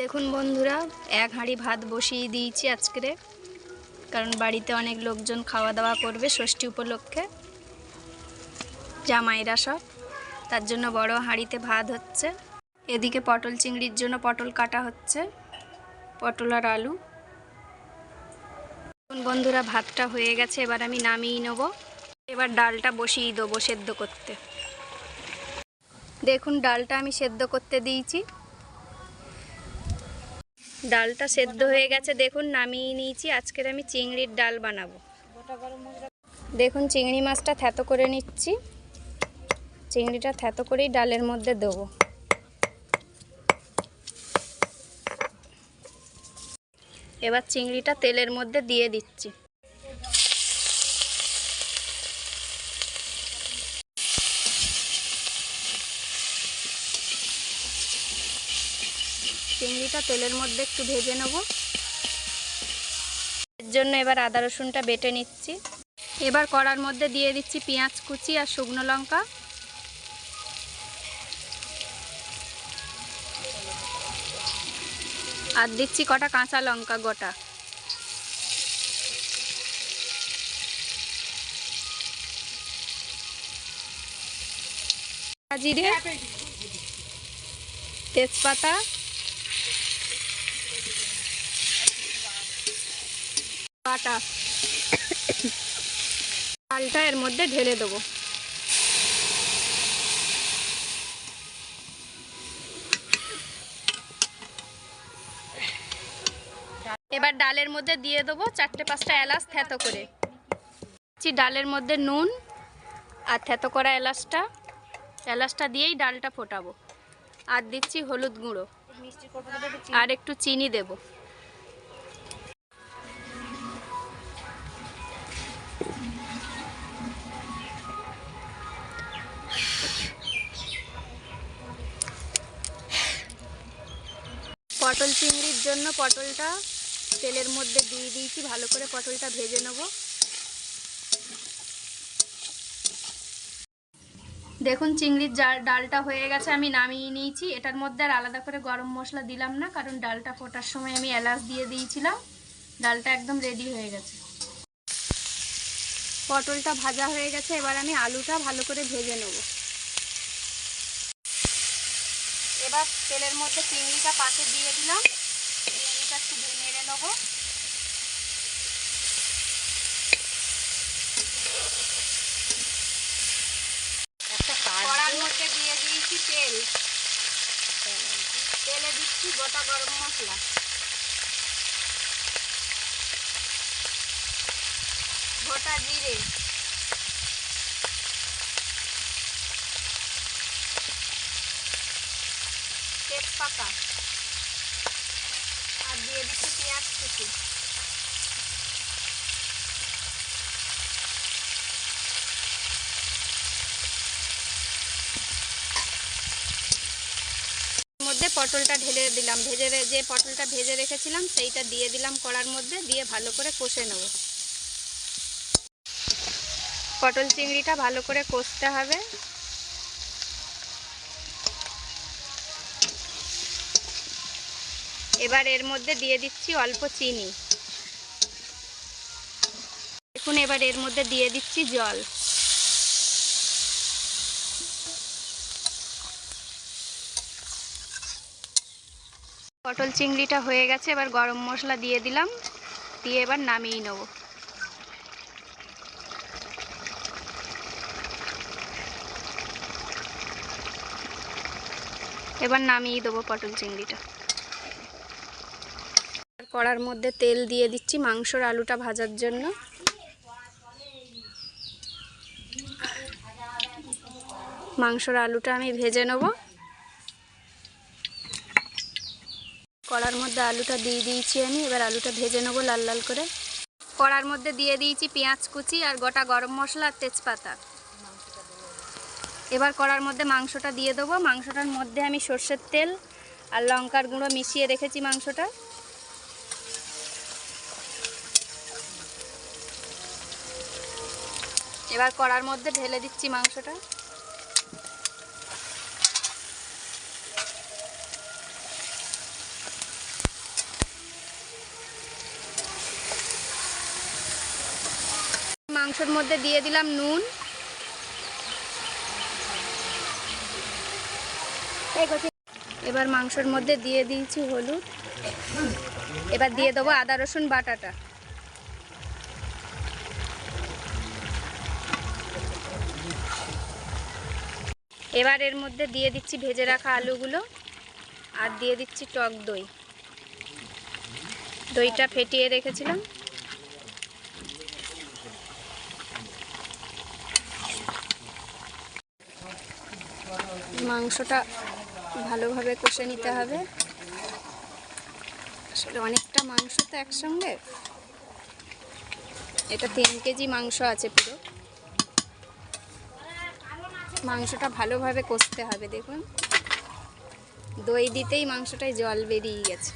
দেখুন বন্ধুরা, এক হাঁড়ি ভাত বসিয়ে দিয়েছি আজকে, কারণ বাড়িতে অনেক লোকজন খাওয়া দাওয়া করবে ষষ্ঠী উপলক্ষে, জামাইরা সব। তার জন্য বড় হাঁড়িতে ভাত হচ্ছে। এদিকে পটল চিংড়ির জন্য পটল কাটা হচ্ছে, পটল আর আলু। বন্ধুরা, ভাতটা হয়ে গেছে, এবার আমি নামিয়ে নেব। এবার ডালটা বসিয়ে দেবো সেদ্ধ করতে। দেখুন, ডালটা আমি সেদ্ধ করতে দিয়েছি। ডালটা সেদ্ধ হয়ে গেছে, দেখুন নামিয়ে নিয়েছি। আজকের আমি চিংড়ির ডাল বানাবো। দেখুন, চিংড়ি মাছটা থ্যাতো করে নিচ্ছি। চিংড়িটা থ্যাতো করেই ডালের মধ্যে দেবো। এবার চিংড়িটা তেলের মধ্যে দিয়ে দিচ্ছি। চিংড়িটা তেলের মধ্যে একটু ভেজে নেব। এর জন্য এবার আদা রসুনটা বেটে নিচ্ছি। এবার কড়ার মধ্যে দিয়ে দিচ্ছি পেঁয়াজ কুচি আর শুকনো লঙ্কা। আর দিচ্ছি কটা কাঁচা লঙ্কা গোটা। জিরে, তেজপাতা, বাটা। ডালটা এর মধ্যে ঢেলে দেবো। এবার ডালের মধ্যে দিয়ে দেবো 4-5টা এলাচ থেতো করে। ডালের মধ্যে নুন আর থেতো করা এলাচটা দিয়েই ডালটা ফোটাবো। আর দিচ্ছি হলুদ গুঁড়ো আর একটু চিনি দেব। পটল চিংড়ির জন্য পটলটা তেলের মধ্যে দিয়ে দিয়েছি, ভালো করে পটলটা ভেজে নেব। দেখুন, চিংড়ির ডালটা হয়ে গেছে, আমি নামিয়ে নিয়েছি। এটার মধ্যে আর আলাদা করে গরম মশলা দিলাম না, কারণ ডালটা ফোটার সময় আমি এলাচ দিয়ে দিয়েছিলাম। ডালটা একদম রেডি হয়ে গেছে। পটলটা ভাজা হয়ে গেছে, এবার আমি আলুটা ভালো করে ভেজে নেব। এবার তেলের মধ্যে চিংড়িটা পাশে দিয়ে দিলাম। চিংড়িটা একটু নেড়ে নেব। কড়ার মধ্যে দিয়ে দিয়েছি তেল। তেলে দিচ্ছি গোটা গরম মশলা, গোটা জিরে, তেজপাতা, আর দিয়ে দিচ্ছি পেঁয়াজ কুচি। মধ্যে পটলটা ঢেলে দিলাম। যে পটলটা ভেজে রেখেছিলাম সেইটা দিয়ে দিলাম কড়ার মধ্যে, দিয়ে ভালো করে কষে নেব। পটল চিংড়িটা ভালো করে কষতে হবে। এবার এর মধ্যে দিয়ে দিচ্ছি অল্প চিনি। দেখুন, এবার এর মধ্যে দিয়ে দিচ্ছি জল। পটল চিংড়িটা হয়ে গেছে, এবার গরম মশলা দিয়ে দিলাম, দিয়ে এবার নামিয়ে নেব। এবার নামিয়ে দেবো পটল চিংড়িটা। কড়ার মধ্যে তেল দিয়ে দিচ্ছি মাংসর আলুটা ভাজার জন্য। মাংসর আলুটা আমি ভেজে নেব। কড়ার মধ্যে আলুটা দিয়ে দিয়েছি আমি, এবার আলুটা ভেজে নেব লাল লাল করে। কড়ার মধ্যে দিয়ে দিয়েছি পেঁয়াজ কুচি আর গোটা গরম মশলা আর তেজপাতা। এবার কড়ার মধ্যে মাংসটা দিয়ে দেবো। মাংসটার মধ্যে আমি সর্ষের তেল আর লঙ্কার গুঁড়ো মিশিয়ে রেখেছি মাংসটা। এবার কড়ার মধ্যে ঢেলে দিচ্ছি মাংসটা। মাংসের মধ্যে দিয়ে দিলাম নুন, এবার মাংসের মধ্যে দিয়ে দিয়েছি হলুদ, এবার দিয়ে দেবো আদা রসুন বাটাটা। এবার এর মধ্যে দিয়ে দিচ্ছি ভেজে রাখা আলুগুলো আর দিয়ে দিচ্ছি টক দই, দইটা ফেটিয়ে রেখেছিলাম। মাংসটা ভালোভাবে কষে নিতে হবে, আসলে অনেকটা মাংস তো একসঙ্গে, এটা 3 কেজি মাংস আছে পুরো। মাংসটা ভালোভাবে কষতে হবে। দেখুন দই দিতেই মাংসটায় জল বেরিয়ে গেছে।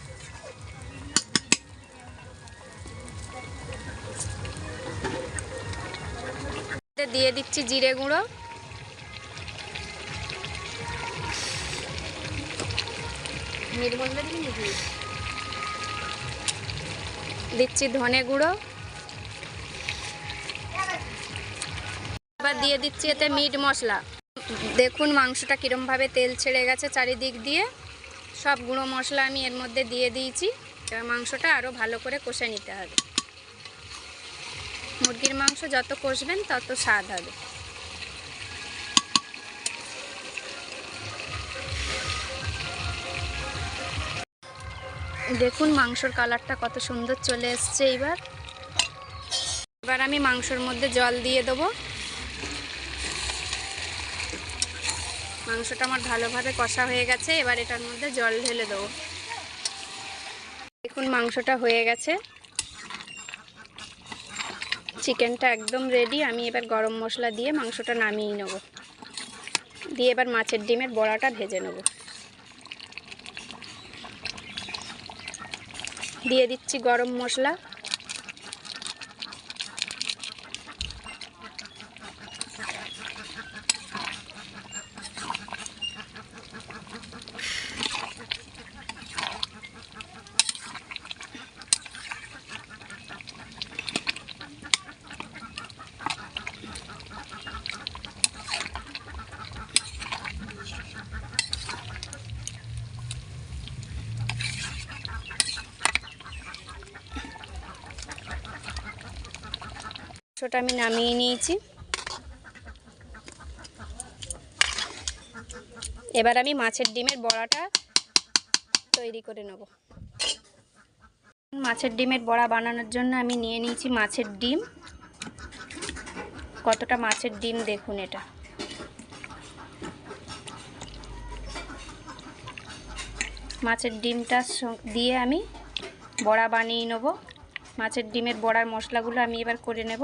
দিয়ে দিচ্ছি জিরে গুঁড়ো, দিচ্ছি ধনে গুঁড়ো, এবার দিয়ে দিচ্ছি এতে মিট মশলা। দেখুন মাংসটা কীরমভাবে তেল ছেড়ে গেছে চারিদিক দিয়ে। সব গুঁড়ো মশলা আমি এর মধ্যে দিয়ে দিয়েছি। এবার মাংসটা আরও ভালো করে কষে নিতে হবে। মুরগির মাংস যত কষবেন তত স্বাদ হবে। দেখুন মাংসর কালারটা কত সুন্দর চলে এসছে। এবার আমি মাংসর মধ্যে জল দিয়ে দেবো। মাংসটা আমার ভালোভাবে কষা হয়ে গেছে, এবার এটার মধ্যে জল ঢেলে দেবো। দেখুন মাংসটা হয়ে গেছে, চিকেনটা একদম রেডি। আমি এবার গরম মশলা দিয়ে মাংসটা নামিয়ে নেব, দিয়ে এবার মাছের ডিমের বড়াটা ভেজে নেব। দিয়ে দিচ্ছি গরম মশলা, মাংসটা আমি নামিয়ে নিয়েছি। এবার আমি মাছের ডিমের বড়াটা তৈরি করে নেব। মাছের ডিমের বড়া বানানোর জন্য আমি নিয়ে নিয়েছি মাছের ডিম। কতটা মাছের ডিম দেখুন, এটা মাছের ডিমটা দিয়ে আমি বড়া বানিয়ে নেব। মাছের ডিমের বড়ার মশলাগুলো আমি এবার করে নেব।